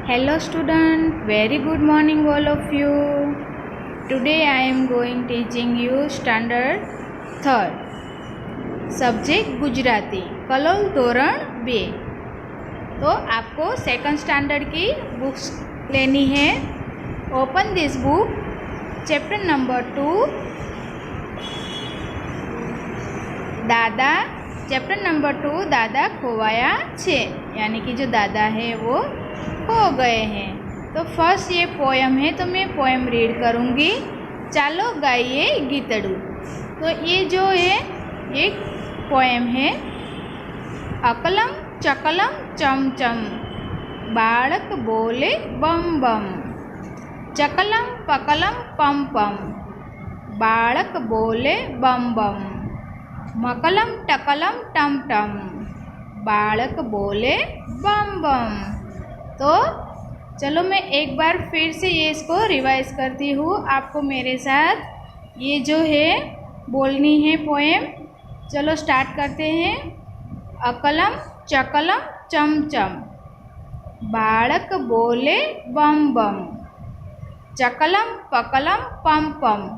Hello student, very good morning all of you. Today I am going teaching you standard 3rd. Subject Gujarati कलम धोरण 2. तो आपको second standard की books लेनी है. Open this book. Chapter number 2 दादा. Chapter number 2 दादा खोवाया छे, यानी कि जो दादा है वो खो गए हैं. तो फर्स्ट ये पोएम है, तो मैं पोएम रीड करूँगी. चालो गाइए गीतड़ू. तो ये जो है एक पोएम है. अकलम चकलम चमचम बाळक बोले बम बम. चकलम पकलम पम पम बाळक बोले बम बम. मकलम टकलम टम टम बाळक बोले बम बम. तो चलो मैं एक बार फिर से ये इसको रिवाइज करती हूँ. आपको मेरे साथ ये जो है बोलनी है पोएम. चलो स्टार्ट करते हैं. अकलम चकलम चमचम बाळक बोले बम बम. चकलम पकलम पम पम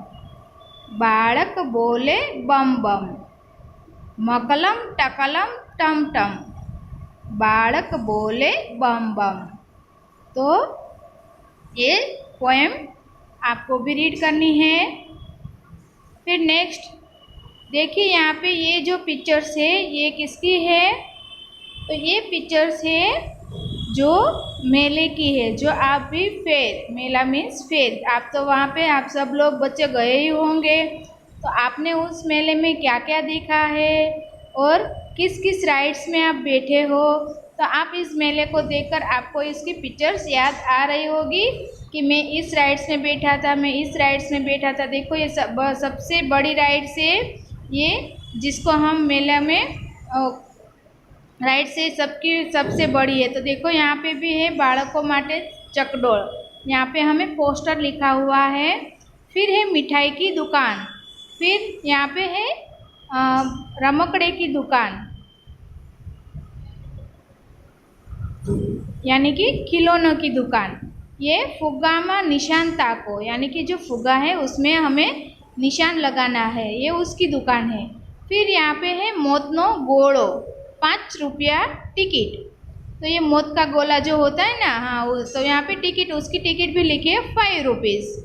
बाळक बोले बम बम. मकलम टकलम टम टम बाळक बोले बम बम. तो ये पोएम आपको भी रीड करनी है. फिर नेक्स्ट देखिए, यहाँ पे ये जो पिक्चर्स है ये किसकी है. तो ये पिक्चर्स है जो मेले की है. जो आप भी फेयर, मेला मीन्स फेयर, आप तो वहाँ पे आप सब लोग बच्चे गए ही होंगे. तो आपने उस मेले में क्या क्या देखा है और किस किस राइड्स में आप बैठे हो. तो आप इस मेले को देखकर आपको इसकी पिक्चर्स याद आ रही होगी कि मैं इस राइड्स में बैठा था, मैं इस राइड्स में बैठा था. देखो ये सबसे बड़ी राइड्स है ये, जिसको हम मेला में राइड्स है सबकी सबसे बड़ी है. तो देखो यहाँ पे भी है बाळको माटे चकडोळ. यहाँ पे हमें पोस्टर लिखा हुआ है. फिर है मिठाई की दुकान. फिर यहाँ पे है रमकड़े की दुकान, यानी कि खिलौनों की दुकान. ये फुग्गामा निशान ताको, यानी कि जो फुग्गा है उसमें हमें निशान लगाना है, ये उसकी दुकान है. फिर यहाँ पे है मोतनो गोड़ो, 5 रुपया टिकट. तो ये मोत का गोला जो होता है ना, हाँ, तो यहाँ पे टिकट, उसकी टिकट भी लिखी है 5 रुपीज़.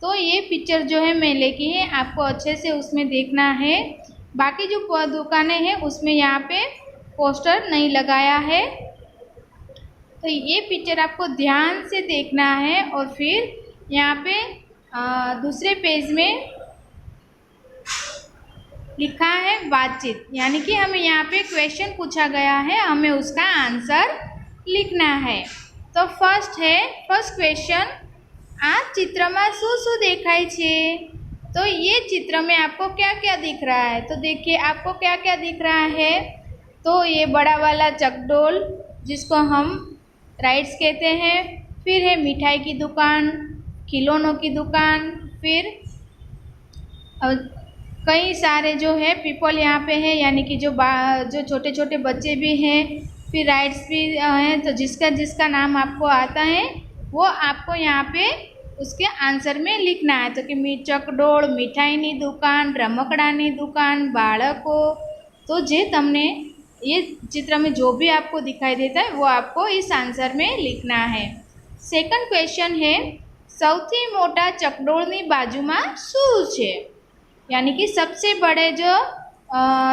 तो ये पिक्चर जो है मेले की है, आपको अच्छे से उसमें देखना है. बाकी जो दुकानें हैं उसमें यहाँ पे पोस्टर नहीं लगाया है. तो ये पिक्चर आपको ध्यान से देखना है. और फिर यहाँ पे दूसरे पेज में लिखा है बातचीत, यानी कि हमें यहाँ पे क्वेश्चन पूछा गया है, हमें उसका आंसर लिखना है. तो फर्स्ट क्वेश्चन, आ चित्र में शू देखाय छे. तो ये चित्र में आपको क्या क्या दिख रहा है. तो देखिए आपको क्या क्या दिख रहा है. तो ये बड़ा वाला चकडोल जिसको हम राइड्स कहते हैं. फिर है मिठाई की दुकान, खिलौनों की दुकान. फिर कई सारे जो है पीपल यहाँ पे है, यानी कि जो छोटे छोटे बच्चे भी हैं. फिर राइड्स भी हैं. तो जिसका नाम आपको आता है वो आपको यहाँ पे उसके आंसर में लिखना है. तो कि चकडोळ, मिठाईनी दुकान, रमकड़ानी दुकान, बाळको. तो जे तमने ये चित्र में जो भी आपको दिखाई देता है वो आपको इस आंसर में लिखना है. सेकंड क्वेश्चन है, सौथी मोटा चकडोळनी बाजूमां शुं छे. यानी कि सबसे बड़े जो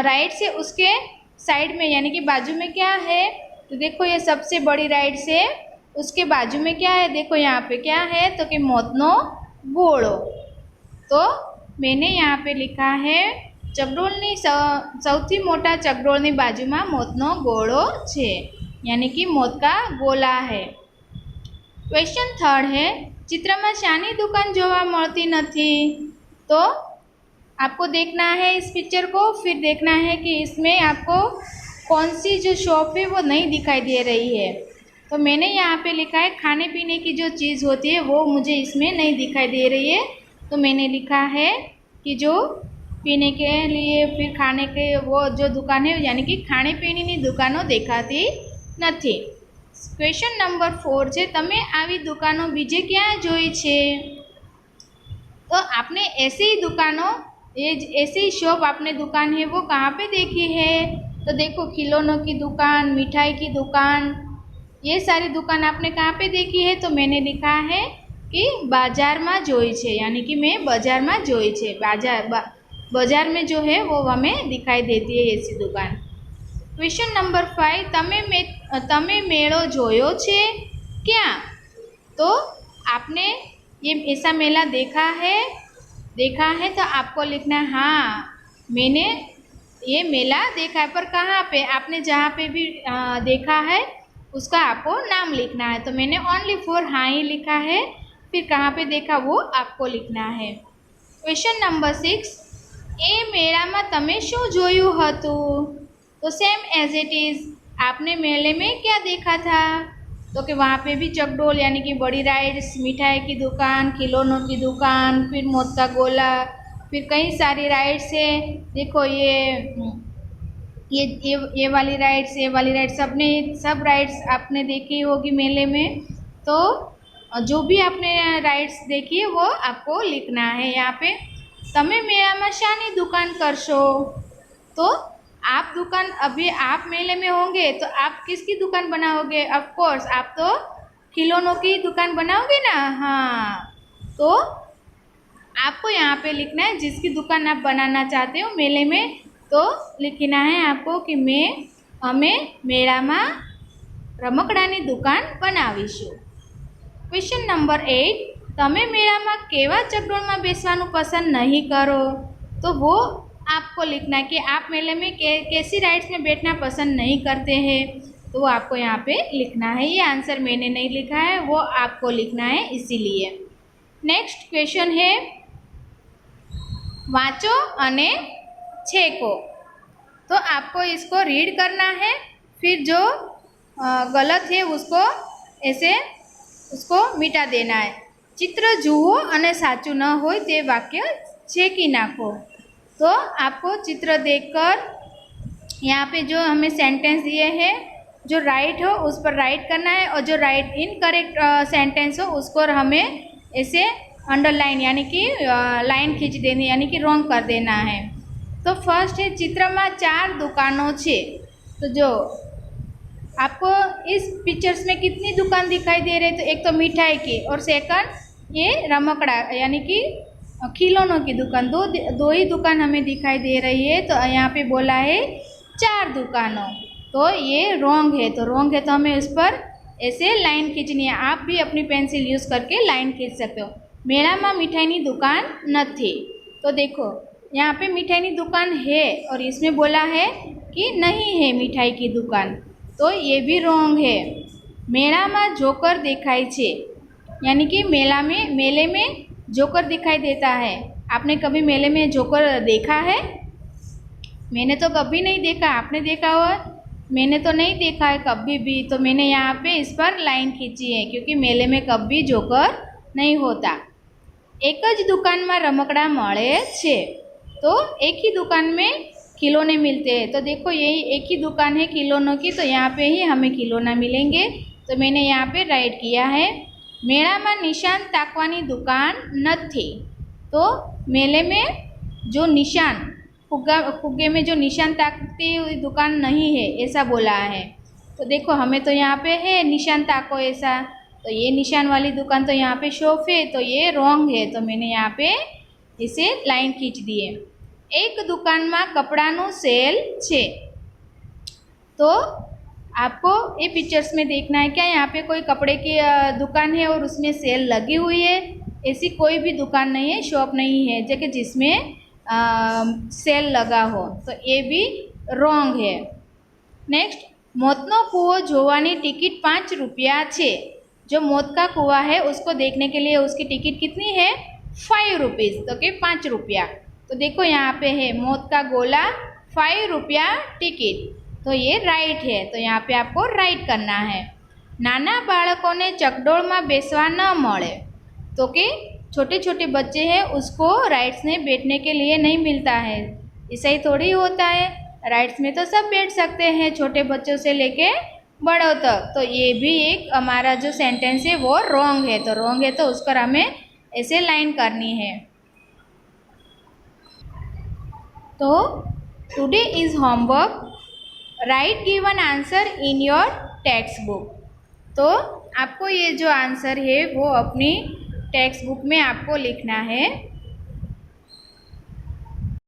राइड्स है उसके साइड में, यानी कि बाजू में क्या है. तो देखो ये सबसे बड़ी राइड्स है, उसके बाजू में क्या है. देखो यहाँ पे क्या है, तो कि मोतनो गोळो. तो मैंने यहाँ पे लिखा है चकडोळनी सौथी मोटा चकडोळनी बाजूमां मोतनो गोळो छे, यानी कि मोत का गोला है. क्वेश्चन थर्ड है, चित्र में शानी दुकान जोवा मळती नथी. तो आपको देखना है इस पिक्चर को. फिर देखना है कि इसमें आपको कौन सी जो शॉप है वो नहीं दिखाई दे रही है. तो मैंने यहाँ पे लिखा है खाने पीने की जो चीज़ होती है वो मुझे इसमें नहीं दिखाई दे रही है. तो मैंने लिखा है कि जो पीने के लिए, फिर खाने के वो जो दुकान है, यानी कि खाने पीने की दुकानों देखाती નથી. ક્વેશ્ચન નંબર 4 છે, તમે આવી દુકાનો બીજે ક્યાં જોઈ છે? तो आपने ऐसी दुकानों ऐसी शॉप आपने दुकान है वो कहाँ पे देखी है? तो देखो खिलौनों की दुकान, मिठाई की दुकान, ये सारी दुकान आपने कहाँ पे देखी है? तो मैंने लिखा है कि बाजार में जोई छे, यानी कि मैं बाजार में जोई छे। बाजार में जो है वो हमें दिखाई देती है ऐसी दुकान। क्वेश्चन नंबर 5, तमे मेलो जोयो छे क्या? तो आपने ये ऐसा मेला देखा है तो आपको लिखना है हाँ मैंने ये मेला देखा है, पर कहाँ पे? आपने जहाँ पे भी देखा है उसका आपको नाम लिखना है। तो मैंने ओनली फॉर हाँ ही लिखा है, फिर कहाँ पे देखा वो आपको लिखना है। क्वेश्चन नंबर 6, ए मेला में तमे शू जोयु हतु? तो सेम एज इट इज़, आपने मेले में क्या देखा था? तो कि वहाँ पे भी चकडोल यानी कि बड़ी राइड्स, मिठाई की दुकान, खिलौनों की दुकान, फिर मौत का गोला, फिर कई सारी राइड्स है। देखो ये वाली राइड्स सब राइड्स आपने देखी होगी मेले में। तो जो भी आपने राइड्स देखी है वो आपको लिखना है यहाँ पे। तमे मेला में शानी दुकान करशो? तो आप दुकान अभी आप मेले में होंगे तो आप किसकी दुकान बनाओगे? ऑफ कोर्स आप तो खिलौनों की दुकान बनाओगे ना। हाँ, तो आपको यहाँ पे लिखना है जिसकी दुकान आप बनाना चाहते हो मेले में, तो लिखना है आपको कि અમે મેળામાં રમકડાની दुकान बनावीशुं। क्वेश्चन नंबर 8, तमे मेळामां केवा चकडोळमां बेसवानुं पसंद नहीं करो? तो वो आपको लिखना है कि आप मेले में कैसी राइड्स में बैठना पसंद नहीं करते हैं, तो वो आपको यहाँ पे लिखना है। ये आंसर मैंने नहीं लिखा है, वो आपको लिखना है इसीलिए। नेक्स्ट क्वेश्चन है, वाँचो अने छेको। तो आपको इसको रीड करना है, फिर जो गलत है उसको मिटा देना है। चित्र जुओ अने साचुं न होय ते वाक्य छेकी नाखो। तो आपको चित्र देखकर यहाँ पे जो हमें सेंटेंस दिए हैं, जो राइट हो उस पर राइट करना है, और जो राइट इनकरेक्ट सेंटेंस हो उसको हमें ऐसे अंडरलाइन यानी कि लाइन खींच देनी, यानी कि रॉन्ग कर देना है। तो फर्स्ट है, चित्र में 4 दुकानों छे। तो जो आपको इस पिक्चर्स में कितनी दुकान दिखाई दे रही है? तो एक तो मिठाई की, और सेकंड ये रमकड़ा यानी कि खिलौनों की दुकान, दो ही दुकान हमें दिखाई दे रही है। तो यहाँ पे बोला है 4 दुकानों, तो ये रॉन्ग है। तो रॉन्ग है तो हमें उस पर ऐसे लाइन खींचनी है। आप भी अपनी पेंसिल यूज़ करके लाइन खींच सकते हो। मेला में मिठाई दुकान नहीं, तो देखो यहाँ पे मिठाई दुकान है और इसमें बोला है कि नहीं है मिठाई की दुकान, तो ये भी रॉन्ग है। मेला में जोकर दिखाई छे, यानी कि मेले में जोकर दिखाई देता है। आपने कभी मेले में जोकर देखा है? मैंने तो कभी नहीं देखा, आपने देखा हो? मैंने तो नहीं देखा है कभी भी। तो मैंने यहाँ पे इस पर लाइन खींची है, क्योंकि मेले में कभी जोकर नहीं होता। एक ज दुकान में रमकड़ा मळे छे, तो एक ही दुकान में खिलौने मिलते हैं। तो देखो यही एक ही दुकान है खिलौनों की, तो यहाँ पे ही हमें खिलौना मिलेंगे। तो मैंने यहाँ पे राइट किया है। मेला में निशान ताकवानी दुकान नहीं, तो मेले में जो निशान फुग्गे में जो निशान ताकती हुई दुकान नहीं है, ऐसा बोला है। तो देखो हमें तो यहाँ पे है निशान ताको ऐसा, तो ये निशान वाली दुकान तो यहाँ पे शॉप है, तो ये रॉन्ग है। तो मैंने यहाँ पे इसे लाइन खींच दी है। एक दुकान में कपड़ाનું सेल छे, तो आपको ये पिक्चर्स में देखना है क्या यहाँ पे कोई कपड़े की दुकान है और उसमें सेल लगी हुई है? ऐसी कोई भी दुकान नहीं है, शॉप नहीं है जो कि जिसमें सेल लगा हो, तो ये भी रॉन्ग है। नेक्स्ट, मौतनो कुओं जोवानी टिकट 5 रुपया छे। जो मौत का कुआं है उसको देखने के लिए उसकी टिकट कितनी है? 5 रुपीज़, तो कि 5 रुपया। तो देखो यहाँ पे है मौत का गोला 5 रुपया टिकट, तो ये राइट है। तो यहाँ पे आपको राइट करना है। नाना बाळकोने चकडोळ में बेसवा न मळे, तो कि छोटे छोटे बच्चे हैं उसको राइड्स में बैठने के लिए नहीं मिलता है। ऐसा ही थोड़ी होता है, राइड्स में तो सब बैठ सकते हैं, छोटे बच्चों से लेके बड़ों तक। तो ये भी एक हमारा जो सेंटेंस है वो रॉन्ग है, तो रॉन्ग है तो उसका हमें ऐसे लाइन करनी है। तो today is homework, right given answer in your text book. तो आपको ये जो आंसर है वो अपनी टेक्स्ट बुक में आपको लिखना है।